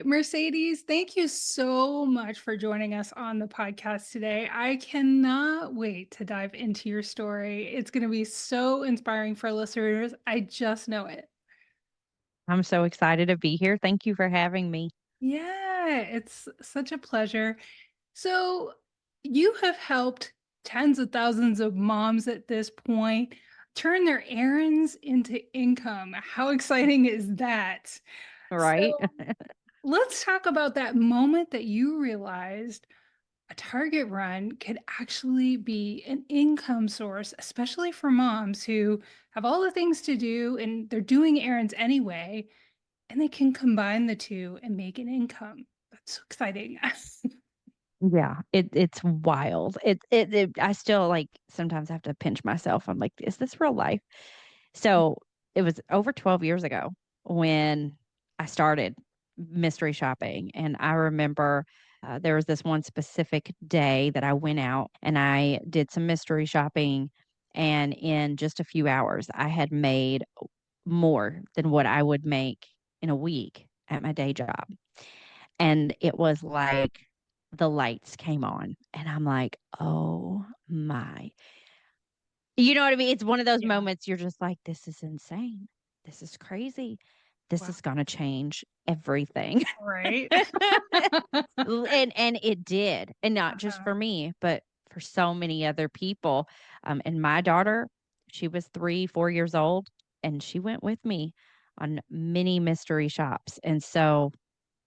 Mercedes, thank you so much for joining us on the podcast today. I cannot wait to dive into your story. It's going to be so inspiring for listeners. I just know it. I'm so excited to be here. Thank you for having me. Yeah, it's such a pleasure. So, you have helped tens of thousands of moms at this point turn their errands into income. How exciting is that? Right? So, let's talk about that moment that you realized a Target run could actually be an income source, especially for moms who have all the things to do and they're doing errands anyway, and they can combine the two and make an income. That's so exciting. Yeah, it's wild. I still like sometimes have to pinch myself. I'm like, is this real life? So it was over 12 years ago when I started mystery shopping. And I remember there was this one specific day that I went out and I did some mystery shopping. And in just a few hours, I had made more than what I would make in a week at my day job. And it was like the lights came on, and I'm like, oh my. You know what I mean? It's one of those Yeah. moments you're just like, this is insane. This is crazy. This Wow. is going to change everything. Right. And it did. And not just Uh-huh. for me, but for so many other people. And my daughter, she was 3, 4 years old, and she went with me on many mystery shops. And so,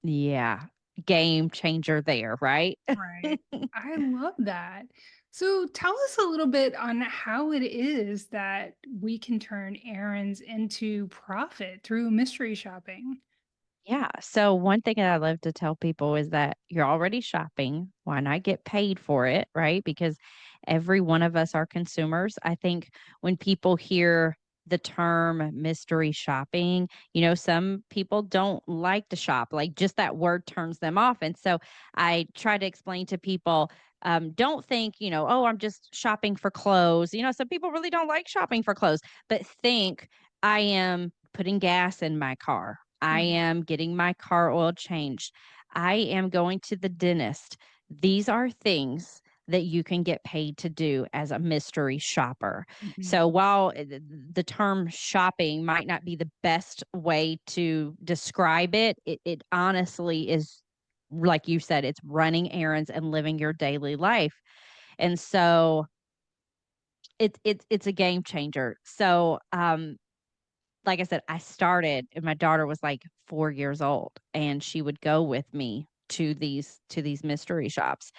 yeah, game changer there, right? Right. I love that. So tell us a little bit on how it is that we can turn errands into profit through mystery shopping. Yeah. So one thing that I love to tell people is that you're already shopping. Why not get paid for it? Right. Because every one of us are consumers. I think when people hear the term mystery shopping, some people don't like to shop. Like just that word turns them off. And so I try to explain to people, don't think, oh, I'm just shopping for clothes. Some people really don't like shopping for clothes, but think I am putting gas in my car. I Mhm, am getting my car oil changed. I am going to the dentist. These are things that you can get paid to do as a mystery shopper. mhm, So while the term shopping might not be the best way to describe it, it honestly is, like you said, it's running errands and living your daily life. And so it's a game changer. So like I said, I started and my daughter was like 4 years old, and she would go with me to these mystery shops,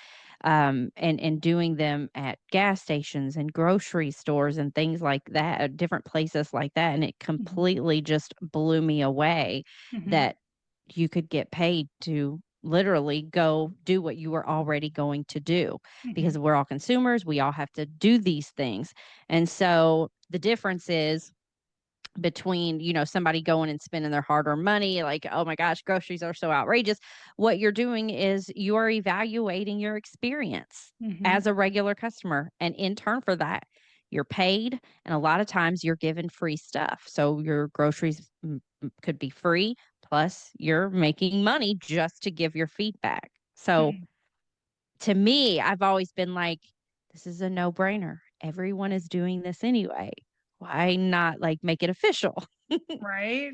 and doing them at gas stations and grocery stores and things like that, different places like that, and it mhm, completely just blew me away mhm, that you could get paid to literally go do what you were already going to do, mhm, because we're all consumers, we all have to do these things. And so the difference is between, somebody going and spending their hard-earned money, like, oh my gosh, groceries are so outrageous. What you're doing is you are evaluating your experience mhm, as a regular customer, and in turn for that, you're paid, and a lot of times you're given free stuff. So your groceries could be free, plus you're making money just to give your feedback. So mhm. to me, I've always been like, this is a no-brainer. Everyone is doing this anyway. Why not like make it official? Right?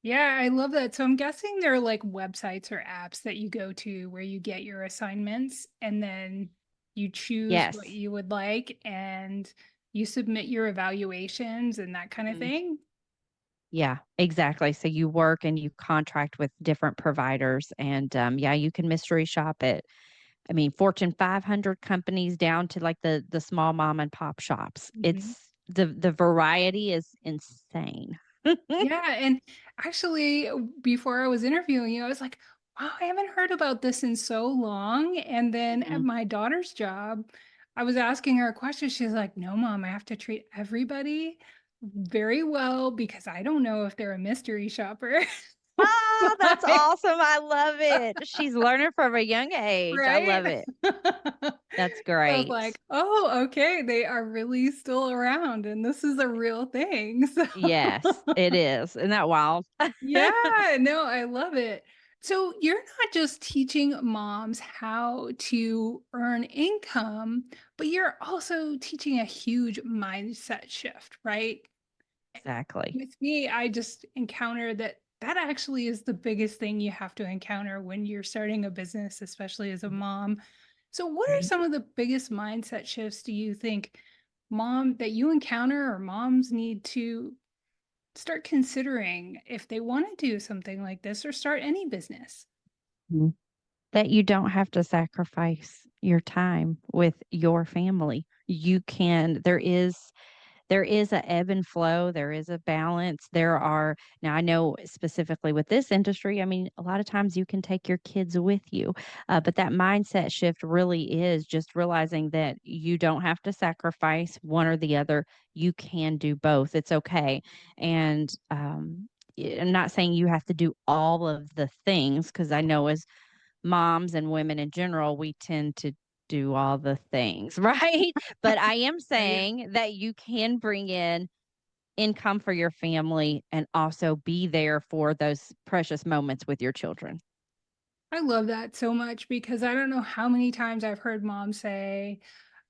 Yeah, I love that. So I'm guessing there are like websites or apps that you go to where you get your assignments and then you choose what Yes. you would like and you submit your evaluations and that kind of Mhm. thing. Yeah, exactly. So you work and you contract with different providers, and yeah, you can mystery shop it. I mean, Fortune 500 companies down to like the small mom and pop shops. Mhm. It's the variety is insane. Yeah, and actually, before I was interviewing you, I was like, wow, I haven't heard about this in so long. And then at Mhm. my daughter's job, I was asking her a question. She's like, no, mom, I have to treat everybody very well because I don't know if they're a mystery shopper. Oh, that's Like, awesome. I love it. She's learning from a young age. I right? love it. That's I was great. like, oh, okay, they are really still around and this is a real thing. So Yes, it is. Isn't that wild? yeah, no, I love it. So you're not just teaching moms how to earn income, but you're also teaching a huge mindset shift, right? Exactly. With me, I just encounter that that actually is the biggest thing you have to encounter when you're starting a business, especially as a mom. So what are Right. some of the biggest mindset shifts do you think mom that you encounter or moms need to start considering if they want to do something like this or start any business? Mhm. That you don't have to sacrifice your time with your family. You can there is a ebb and flow, there is a balance. There are now I know specifically with this industry, I mean, a lot of times you can take your kids with you, but that mindset shift really is just realizing that you don't have to sacrifice one or the other. You can do both. It's okay. And I'm not saying you have to do all of the things because I know as moms and women in general, we tend to do all the things, right? But I am Right. saying that you can bring in income for your family and also be there for those precious moments with your children. I love that so much because I don't know how many times I've heard mom say,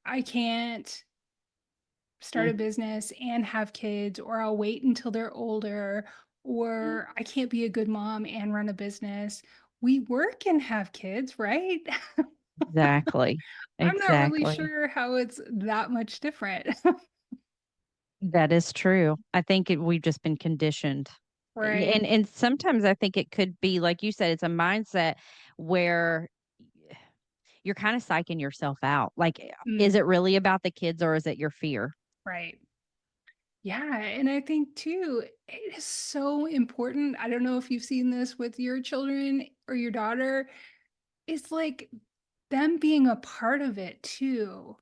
I can't start a Mhm. business and have kids, or I'll wait until they're older, or I can't be a good mom and run a business. We work and have kids, right? Exactly. I'm not really Exactly. sure how it's that much different. That is true. I think we've just been conditioned. Right. And sometimes I think it could be like you said, it's a mindset where you're kind of psyching yourself out. Like, is Mm, it really about the kids or is it your fear? right. Yeah. And I think too, it is so important. I don't know if you've seen this with your children or your daughter. It's like them being a part of it too.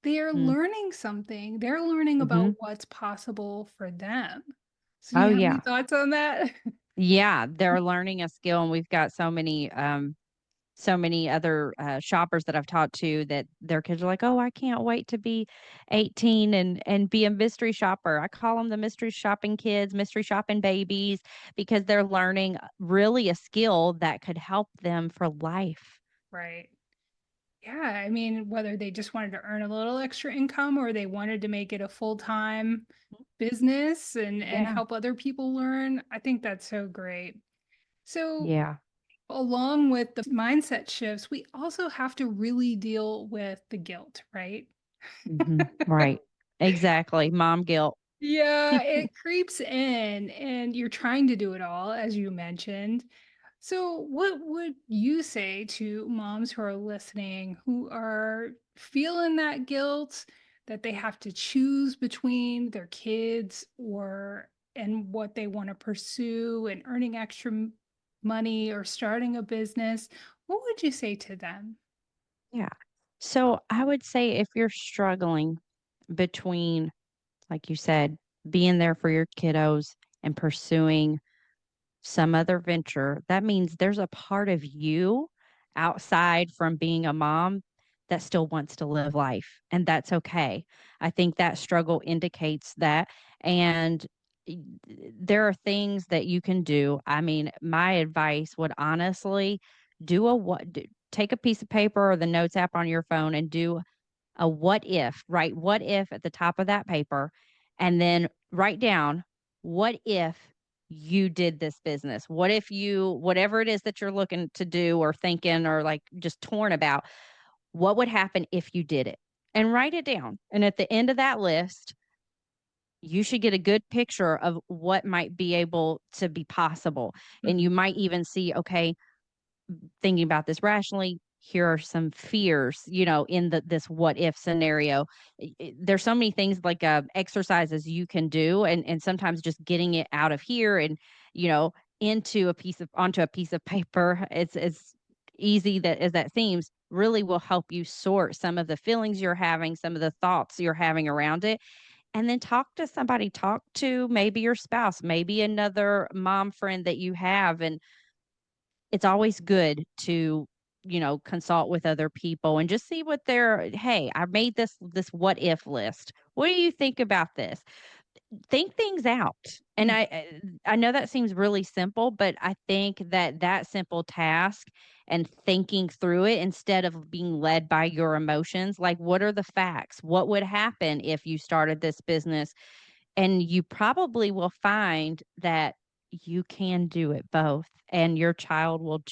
They are Mm, learning something. They're learning about mhm. what's possible for them. So do Oh, you have any yeah. thoughts on that? Yeah, they're learning a skill, and we've got so many other, shoppers that I've talked to that their kids are like, "Oh, I can't wait to be 18 and be a mystery shopper." I call them the mystery shopping kids, mystery shopping babies, because they're learning, really a skill that could help them for life. Right. Yeah, I mean, whether they just wanted to earn a little extra income or they wanted to make it a full-time business and Yeah. help other people learn, I think that's so great. So, Yeah. along with the mindset shifts, we also have to really deal with the guilt, right? Mhm. Right. Exactly, mom guilt. Yeah, it creeps in and you're trying to do it all, as you mentioned. So, what would you say to moms who are listening who are feeling that guilt that they have to choose between their kids or and what they want to pursue and earning extra money or starting a business? What would you say to them? Yeah. So, I would say if you're struggling between, like you said, being there for your kiddos and pursuing some other venture, that means there's a part of you outside from being a mom that still wants to live life, and that's okay. I think that struggle indicates that, and y there are things that you can do. I mean, my advice would honestly do a what do take a piece of paper or the notes app on your phone and do a what if, write what if at the top of that paper, and then write down what if you did this business? What if you, whatever it is that you're looking to do or thinking or like just torn about, what would happen if you did it? And write it down. And at the end of that list, you should get a good picture of what might be able to be possible. And Mhm. you might even see, okay, thinking about this rationally, here are some fears, in this what if scenario. There's so many things like exercises you can do, and sometimes just getting it out of here and you know into a piece of onto a piece of paper. It's as easy that as that seems. Really will help you sort some of the feelings you're having, some of the thoughts you're having around it, and then talk to somebody. Talk to maybe your spouse, maybe another mom friend that you have, and it's always good to, consult with other people and just see what they're, "Hey, I made this what if list. What do you think about this?" think things out. And Mm, I know that seems really simple, but I think that that simple task and thinking through it instead of being led by your emotions, like what are the facts? What would happen if you started this business? And you probably will find that you can do it both and your child will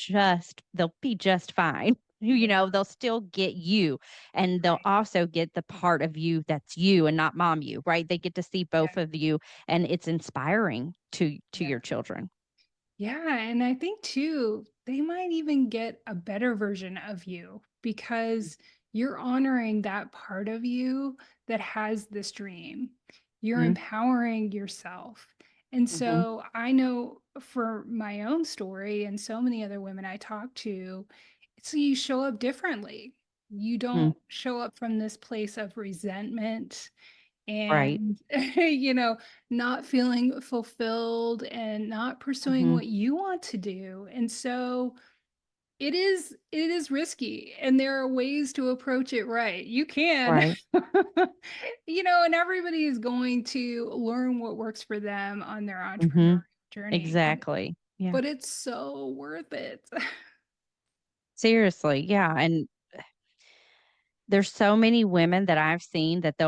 they'll be just fine. You yeah, know, they'll still get you and they'll right. also get the part of you that's you and not mom you, right? They get to see Yeah, both of you and it's inspiring to yeah. your children. Yeah, and I think too, they might even get a better version of you because you're honoring that part of you that has this dream. You're Mhm, empowering yourself. And mhm, so I know for my own story and so many other women I talk to, it's you show up differently. You mm, don't show up from this place of resentment right. and not feeling fulfilled and not pursuing Mhm, what you want to do. And so it is risky, and there are ways to approach it right. You can right. and everybody is going to learn what works for them on their entrepreneurial Mhm, journey, exactly. Yeah. but it's so worth it. Seriously, yeah, and there's so many women that I've seen that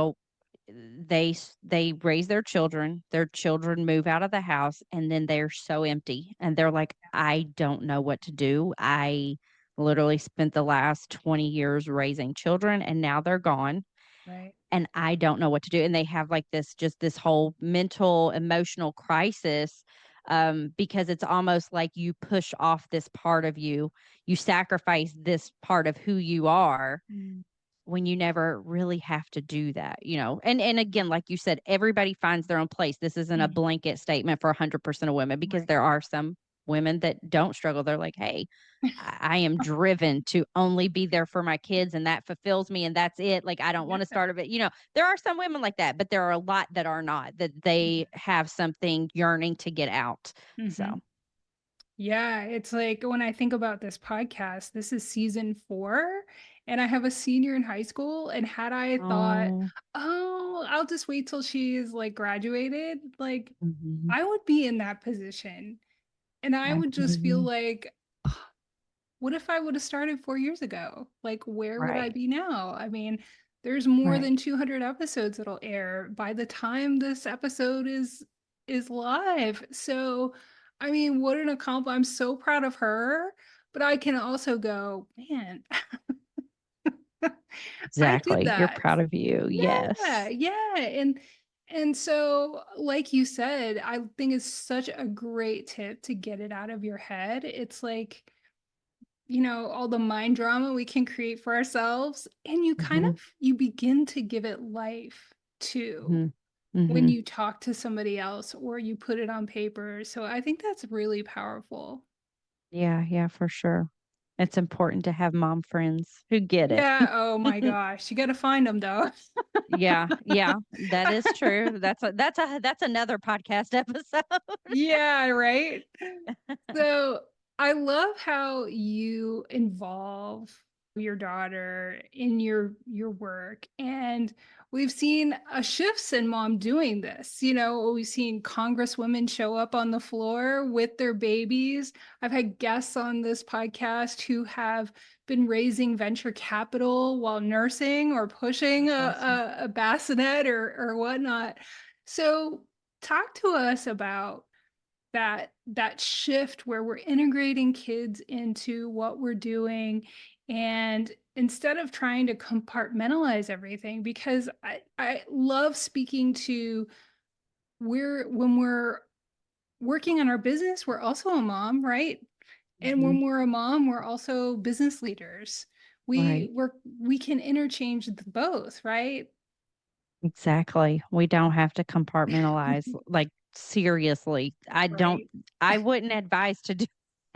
they raise their children move out of the house, and then they're so empty, and they're like, "I don't know what to do. I literally spent the last 20 years raising children, and now they're gone, Right. and I don't know what to do." And they have, like, this whole mental, emotional crisis, because it's almost like you push off this part of you. You sacrifice this part of who you are Mm. when you never really have to do that, you know? And again, like you said, everybody finds their own place. This isn't a Mhm. blanket statement for 100% of women because Right. there are some women that don't struggle. They're like, "Hey, I am driven to only be there for my kids and that fulfills me and that's it. Like I don't want to Yeah. start a bit." You know, there are some women like that, but there are a lot that are not, that they have something yearning to get out. So, Mhm. Yeah, it's like when I think about this podcast, this is season 4, and I have a senior in high school. And had I thought, oh, oh, I'll just wait till she's like graduated, like mhm, I would be in that position. And I would just feel absolutely. like, what if I would have started 4 years ago? Like, where would I Right, be now? I mean, there's more right. than 200 episodes that'll air by the time this episode is live. So, I mean, what an accomplishment. I'm so proud of her, but I can also go, man, I did Exactly. You're that. proud of you. Yeah, Yes. yeah. And so, like you said, I think it's such a great tip to get it out of your head. It's like all the mind drama we can create for ourselves, and you kind Mhm. of you begin to give it life too Mhm. when Mhm. you talk to somebody else or you put it on paper. So I think that's really powerful. Yeah, yeah, for sure. It's important to have mom friends who get it. Yeah, oh my gosh, you got to find them though. Yeah, yeah, that is true. That's another podcast episode. Yeah, right. So I love how you involve your daughter in your work. And we've seen a shifts in mom doing this. We've seen congresswomen show up on the floor with their babies. I've had guests on this podcast who have been raising venture capital while nursing or pushing That's awesome. a bassinet or whatnot. So talk to us about that shift where we're integrating kids into what we're doing, and instead of trying to compartmentalize everything, because I love speaking to, when we're working on our business, we're also a mom, right? And Mhm. when we're a mom, we're also business leaders. Right. We can interchange the both, right? Exactly. We don't have to compartmentalize, like, seriously. Right. I wouldn't advise to do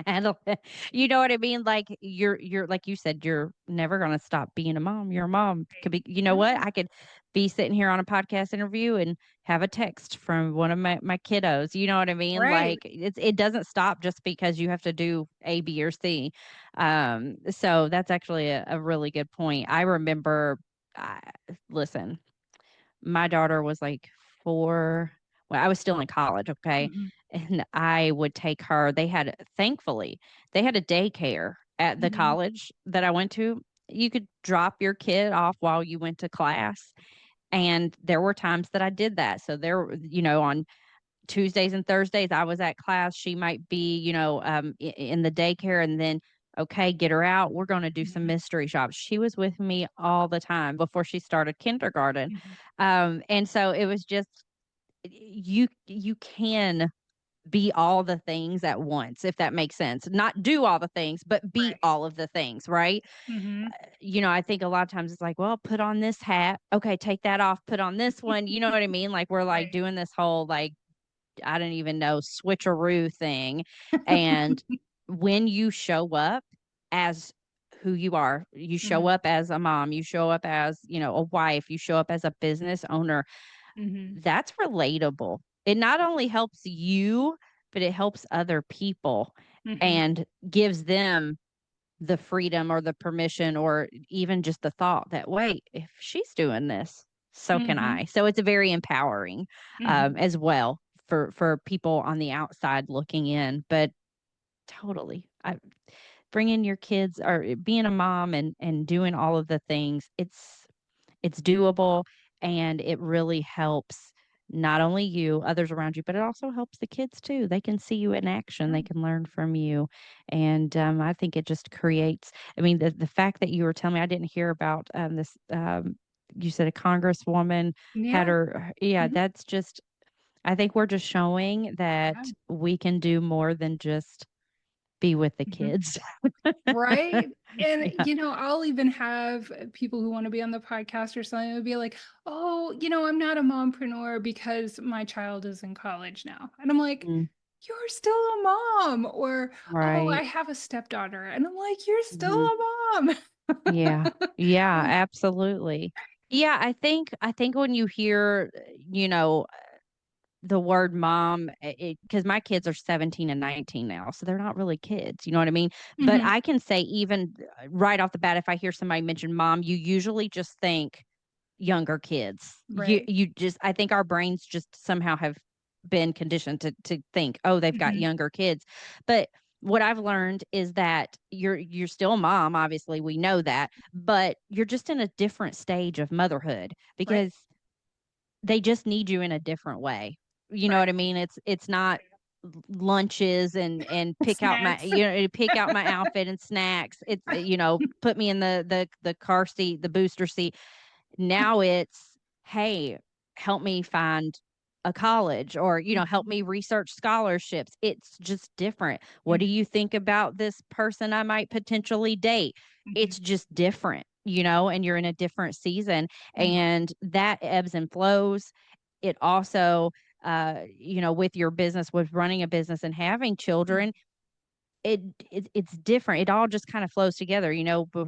that. You know what I mean? Like, you're like you said, you're never gonna stop being a mom. You're a mom. Could be, you know what? Right. I could be sitting here on a podcast interview and have a text from one of my kiddos. You know what I mean? Like, Right. it doesn't stop just because you have to do A, B, or C. So that's actually a really good point. I remember, listen, my daughter was like 4. I was still in college, okay? Mhm. And I would take her. Thankfully, they had a daycare at the Mhm. college that I went to. You could drop your kid off while you went to class. And there were times that I did that. So on Tuesdays and Thursdays, I was at class. She might be, in the daycare, and then, okay, get her out. We're going to do some Mhm. mystery shops. She was with me all the time before she started kindergarten. Mhm. And so it was just, you can be all the things at once, if that makes sense. Not do all the things, but be Right. all of the things, right? Mhm. I think a lot of times it's like, well, put on this hat. Okay, take that off, put on this one. You know what I mean? Like we're like Right. doing this whole like I don't even know, switcheroo thing. And when you show up as who you are, you show Mhm. up as a mom, you show up as, a wife, you show up as a business owner, Mhm. that's relatable. It not only helps you, but it helps other people Mhm. and gives them the freedom or the permission or even just the thought that, wait, if she's doing this, so can Mhm. I. So it's very empowering Mhm. as well for people on the outside looking in. But totally, bringing your kids or being a mom and doing all of the things, it's doable, and it really helps not only you, others around you, but it also helps the kids too. They can see you in action. They can learn from you. And I think it just creates, I mean, the fact that you were telling me, I didn't hear about this, you said a congresswoman had Yeah. her, yeah, Mhm. that's just, I think we're just showing that Yeah. we can do more than just be with the Mhm. kids. Right? And, Yeah. I'll even have people who want to be on the podcast or something would be like, oh, I'm not a mompreneur because my child is in college now. And I'm like, Mm, you're still a mom. Or, oh, I right. have a stepdaughter. And I'm like, you're still Mhm. a mom. Yeah. Yeah, Like, absolutely. Yeah, I think when you hear, the word mom, because my kids are 17 and 19 now, so they're not really kids, you know what I mean? But mhm, I can say even right off the bat, if I hear somebody mention mom, you usually just think younger kids. right. You just I think our brains just somehow have been conditioned to think, "Oh, they've got Mhm, younger kids." But what I've learned is that you're still a mom, obviously, we know that, but you're just in a different stage of motherhood right. because they just need you in a different way. You know Right. what I mean? It's not lunches and pick out my Snacks. pick out my outfit and snacks. It's put me in the car seat, the booster seat. Now it's, "Hey, help me find a college," or, "Help Mhm, me research scholarships." It's just different. "What do mhm, you think about this person I might potentially date?" mhm, It's just different, and you're in a different season, mhm, and that ebbs and flows. It also, with your business, with running a business and having mhm, children, it's different. It all just kind of flows together.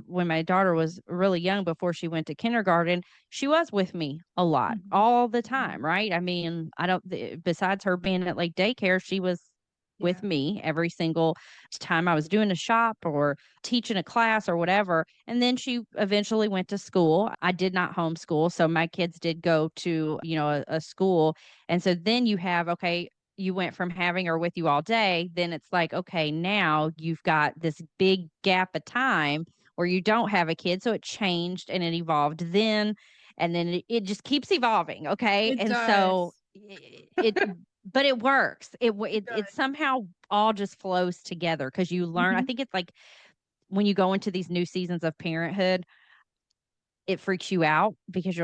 When my daughter was really young before she went to kindergarten, she was with me a lot, mhm, all the mhm. time, right? I mean, I don't besides her being at like daycare, she was with Yeah. me every single time I was doing a shop or teaching a class or whatever. And then she eventually went to school. I did not homeschool, so my kids did go to, a school. And so then you have, okay, you went from having her with you all day, then it's like, okay, now you've got this big gap of time where you don't have a kid. So it changed and it evolved then. And then it just keeps evolving. Okay. It And so does. but it works. It It does. somehow all just flows together because you learn. I Mhm. think it's like when you go into these new seasons of parenthood, it freaks you out because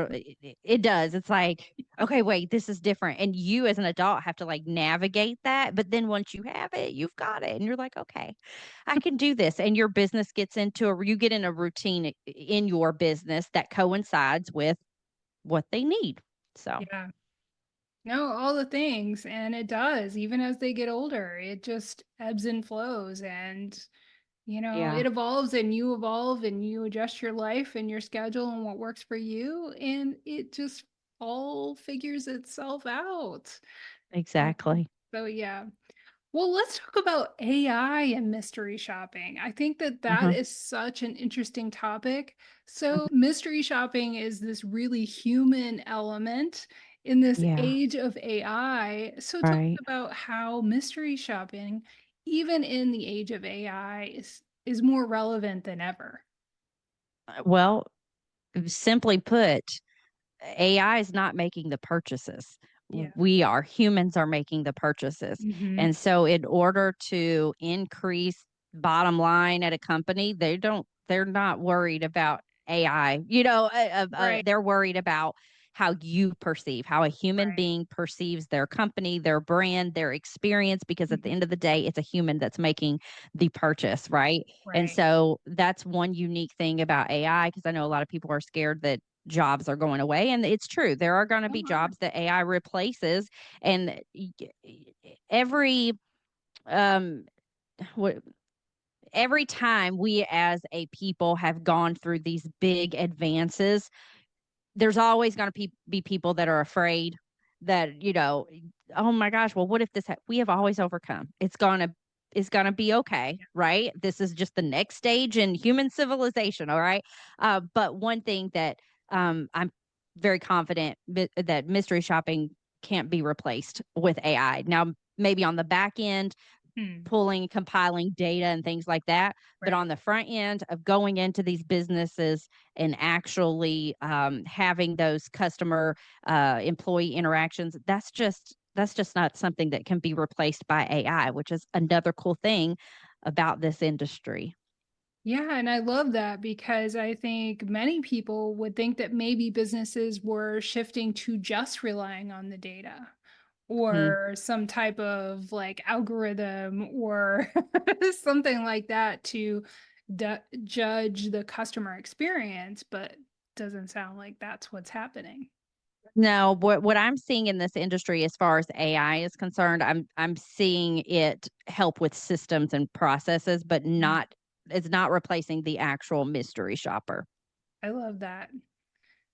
it does. It's like, okay, wait, this is different. And you as an adult have to like navigate that. But then once you have it, you've got it. And you're like, okay, I can do this. And your business gets you get in a routine in your business that coincides with what they need. So, Yeah. No, all the things. And it does. Even as they get older, it just ebbs and flows. And, yeah, it evolves and you evolve and you adjust your life and your schedule and what works for you. And it just all figures itself out. So, exactly. so yeah. Well, let's talk about AI and mystery shopping. I think that that Hmm. is such an interesting topic. So, mystery shopping is this really human element. in this Yeah. age of AI. So talk Right. about how mystery shopping, even in the age of AI, is more relevant than ever. Well, simply put, AI is not making the purchases. Yeah. Humans are making the purchases. Hmm. And so in order to increase bottom line at a company, they're not worried about AI. Right. They're worried about how you perceive, how a human Right. being perceives their company, their brand, their experience, because at the Mhm. end of the day, it's a human that's making the purchase, right? And Right. so that's one unique thing about AI, because I know a lot of people are scared that jobs are going away, and it's true. There are going to be Oh, jobs that AI replaces, and every um what every time we as a people have gone through these big advances, there's always going to be people that are afraid that, oh my gosh, well, what if we have always overcome. It's going to be okay, yeah. right? This is just the next stage in human civilization, all right? But one thing that I'm very confident that mystery shopping can't be replaced with AI. Now, maybe on the back end, Hmm. pulling, compiling data and things like that. But Right. on the front end of going into these businesses and actually having those customer employee interactions, that's just not something that can be replaced by AI, which is another cool thing about this industry. Yeah, and I love that because I think many people would think that maybe businesses were shifting to just relying on the data Hmm. or some type of like algorithm or something like that to judge the customer experience, but doesn't sound like that's what's happening. No, what I'm seeing in this industry as far as AI is concerned, I'm seeing it help with systems and processes, but Mm. not it's not replacing the actual mystery shopper. I love that.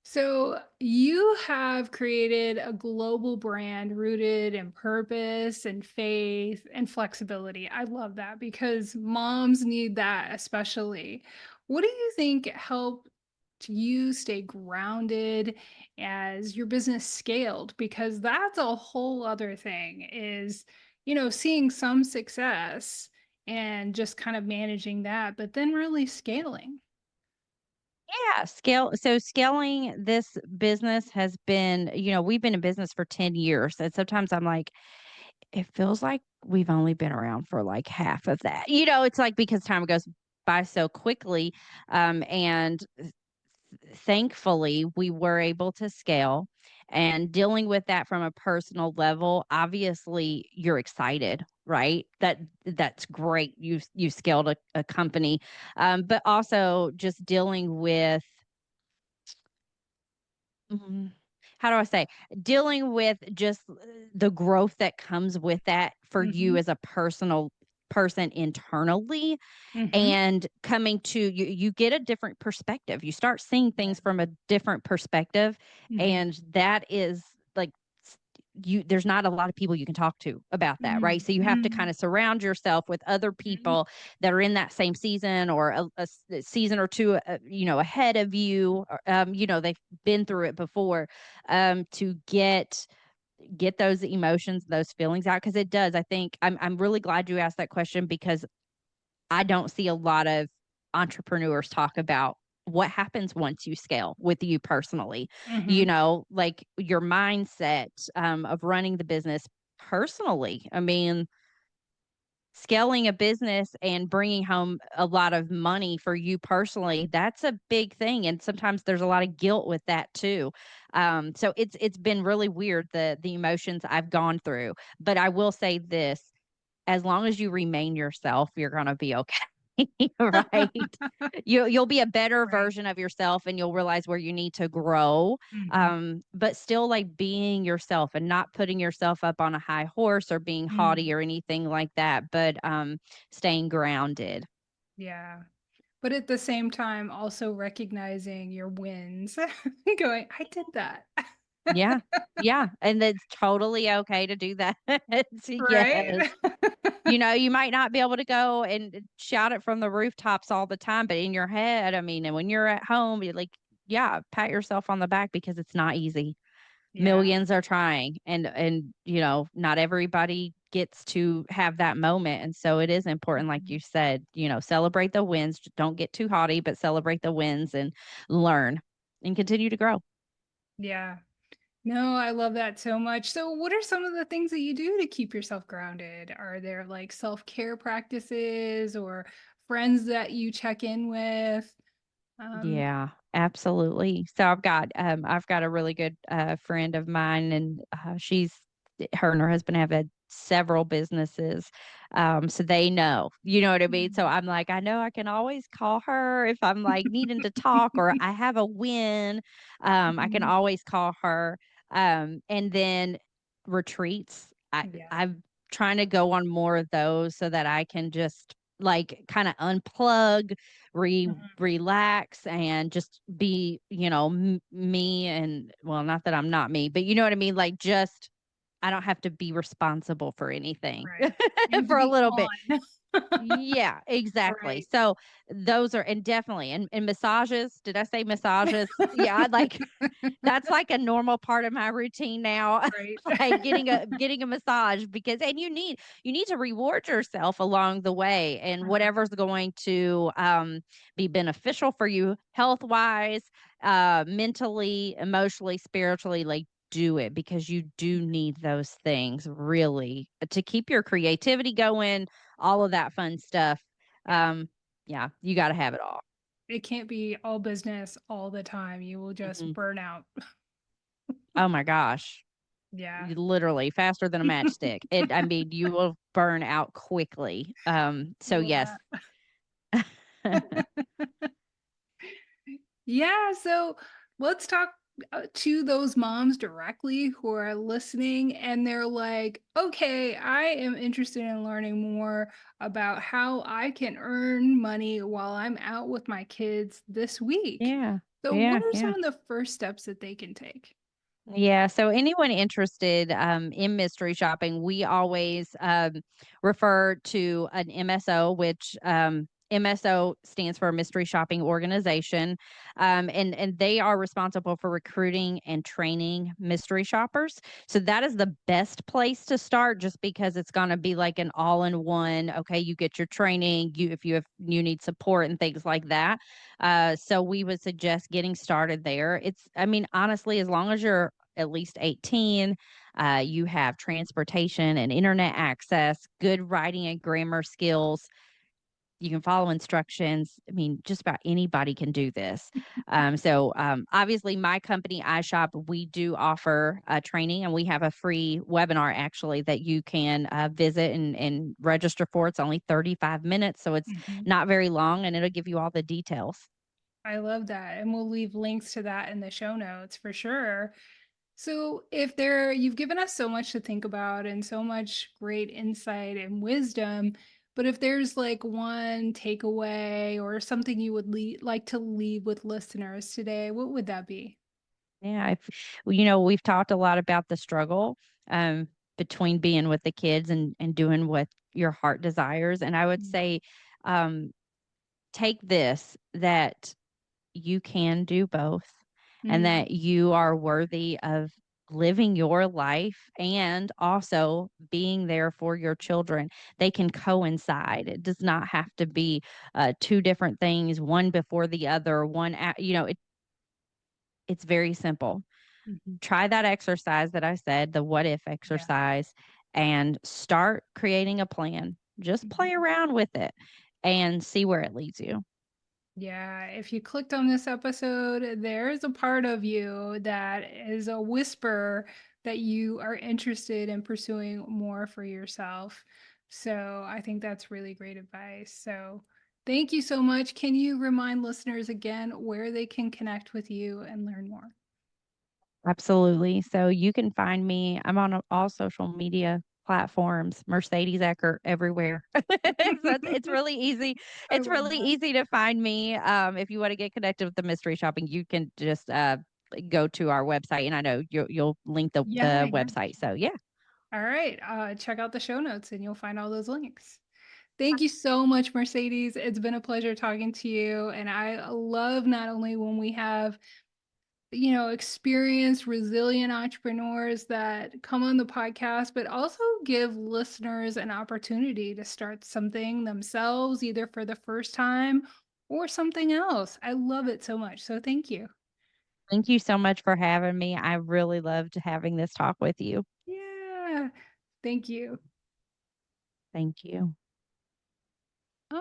So, you have created a global brand rooted in purpose and faith and flexibility. I love that because moms need that, especially. What do you think helped you stay grounded as your business scaled? Because that's a whole other thing, is, seeing some success and just kind of managing that, but then really scaling. Yeah, scaling this business has been, we've been in business for 10 years. And sometimes I'm like, it feels like we've only been around for like half of that. It's like because time goes by so quickly. And thankfully we were able to scale, and dealing with that from a personal level, obviously you're excited, right? That's great. You scaled a company. But also just dealing with, Mhm. How do I say? Dealing with just the growth that comes with that for you Hmm. as a personal person internally, Hmm. and coming to you get a different perspective. You start seeing things from a different perspective, Hmm. and that is like there's not a lot of people you can talk to about that, right? So you have to kind Hmm. of surround yourself with other Mhm. people that are in that same season, or a season or two, ahead of you. They've been through it before, to get those emotions, those feelings out, because it does. I think I'm really glad you asked that question, because I don't see a lot of entrepreneurs talk about what happens once you scale with you personally. Mhm. Like your mindset of running the business personally. I mean, scaling a business and bringing home a lot of money for you personally, that's a big thing, and sometimes there's a lot of guilt with that too. So it's been really weird, the emotions I've gone through. But I will say this: as long as you remain yourself, you're gonna be okay. Right? You'll be a better Right. version of yourself, and you'll realize where you need to grow. Mhm. But still, like, being yourself and not putting yourself up on a high horse or being haughty Mm. or anything like that, but staying grounded. Yeah. But at the same time, also recognizing your wins, going, I did that. Yeah. Yeah. And it's totally okay to do that. Right? Yes. You might not be able to go and shout it from the rooftops all the time, but in your head, I mean, and when you're at home, you're like, yeah, pat yourself on the back, because it's not easy. Yeah. Millions are trying, and not everybody gets to have that moment, and so it is important, like Mhm. you said, celebrate the wins, don't get too haughty, but celebrate the wins and learn and continue to grow. Yeah. No, I love that so much. So, what are some of the things that you do to keep yourself grounded? Are there like self-care practices or friends that you check in with? Um, Yeah, absolutely. So I've got a really good friend of mine, and she's her and her husband have had several businesses, so they know, you know what I mean. So Mhm. I'm like, I know I can always call her if I'm like needing to talk or I have a win. I can Mhm. always call her. And then retreats. Yeah. I'm trying to go on more of those so that I can just like kind of unplug, Mhm. relax, and just be, me. And well, not that I'm not me, but you know what I mean? Like, just, I don't have to be responsible for anything Right. You need to for a be little bit. on. Yeah, exactly. Right. So those are, and definitely, and massages. Did I say massages? Yeah, I'd like, that's like a normal part of my routine now, Right. like getting a massage, because and you need to reward yourself along the way, and Uh-huh. whatever's going to be beneficial for you health-wise, mentally, emotionally, spiritually, like do it, because you do need those things really to keep your creativity going, all of that fun stuff. Yeah. Um yeah, you got to have it all. It can't be all business all the time. You will just Mhm. burn out. Oh my gosh. Yeah. Literally faster than a matchstick. I mean, you will burn out quickly. So Feel yes. that. Yeah, so let's talk to those moms directly who are listening and they're like, okay, I am interested in learning more about how I can earn money while I'm out with my kids this week. Yeah. So, what Yeah, are some yeah. of the first steps that they can take? Yeah, so anyone interested in mystery shopping, we always refer to an MSO, which MSO stands for Mystery Shopping Organization, and they are responsible for recruiting and training mystery shoppers. So that is the best place to start, just because it's going to be like an all-in-one. Okay, you get your training, you need support and things like that. So we would suggest getting started there. I mean, honestly, as long as you're at least 18, you have transportation and internet access, good writing and grammar skills. You can follow instructions. I mean, just about anybody can do this. Obviously, my company, iShop, we do offer training, and we have a free webinar actually that you can visit and register for. It's only 35 minutes, so it's Mhm. not very long, and it'll give you all the details. I love that. And we'll leave links to that in the show notes for sure. So, if there, you've given us so much to think about and so much great insight and wisdom, but if there's like one takeaway or something you would like to leave with listeners today, what would that be? Yeah, well, we've talked a lot about the struggle um, between being with the kids and doing what your heart desires. And I would Mm. say, um, take this, that you can do both, and Mm. that you are worthy of living your life and also being there for your children. They can coincide. It does not have to be two different things, one before the other, it's very simple. Mhm. Try that exercise that I said, the what if Yeah. exercise, and start creating a plan. Just play Mhm. around with it and see where it leads you. Yeah, if you clicked on this episode, there's a part of you that is a whisper that you are interested in pursuing more for yourself. So I think that's really great advice. So thank you so much. Can you remind listeners again where they can connect with you and learn more? Absolutely. So you can find me. I'm on all social media platforms, Mercedes Eckert everywhere. So it's really easy. I It's love really that. easy to find me. If you want to get connected with the mystery shopping, you can just go to our website, and I know you'll link Yeah, the yeah. website. So yeah. All right. Check out the show notes and you'll find all those links. Thank you so much, Mercedes. It's been a pleasure talking to you. And I love not only when we have experienced, resilient entrepreneurs that come on the podcast, but also give listeners an opportunity to start something themselves, either for the first time or something else. I love it so much. So thank you. Thank you so much for having me. I really loved having this talk with you. Yeah. Thank you. Thank you. Uh,